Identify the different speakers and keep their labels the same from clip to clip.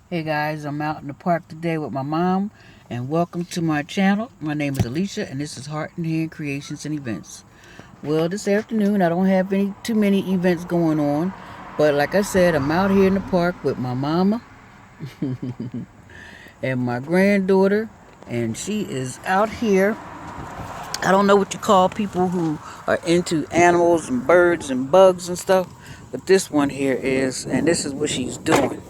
Speaker 1: Hey guys, I'm out in the park today with my mom, and welcome to my channel. My name is Alicia, and this is Heart and Hand Creations and Events. Well, this afternoon I don't have too many events going on, but like I said, I'm out here in the park with my mama and my granddaughter, and she is out here. I don't know what you call people who are into animals and birds and bugs and stuff, but this one here is, and this is what she's doing.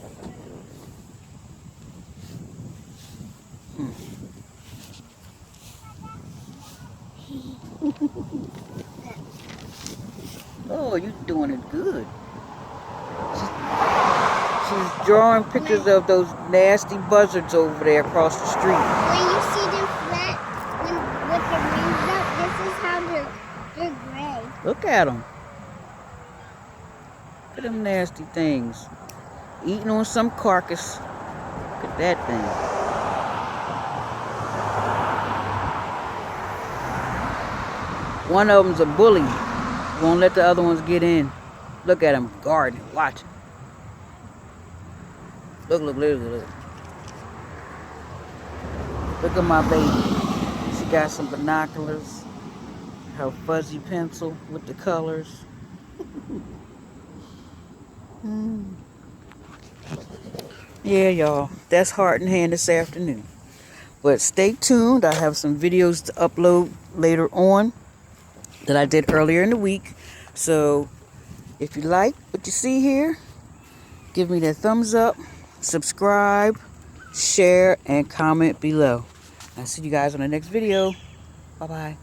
Speaker 1: Oh, you doing it good. She's drawing pictures of those nasty buzzards over there across the street.
Speaker 2: When you see them flat, with the wings up, this is how they're gray.
Speaker 1: Look at them. Look at them nasty things. Eating on some carcass. Look at that thing. One of them's a bully. Won't let the other ones get in. Look at him guarding. Watch. Look. Look at my baby. She got some binoculars. Her fuzzy pencil with the colors. Yeah, y'all. That's Heart and Hand this afternoon. But stay tuned. I have some videos to upload later on that I did earlier in the week. So if you like what you see here, give me that thumbs up, subscribe, share, and comment below. I'll see you guys on the next video. Bye-bye.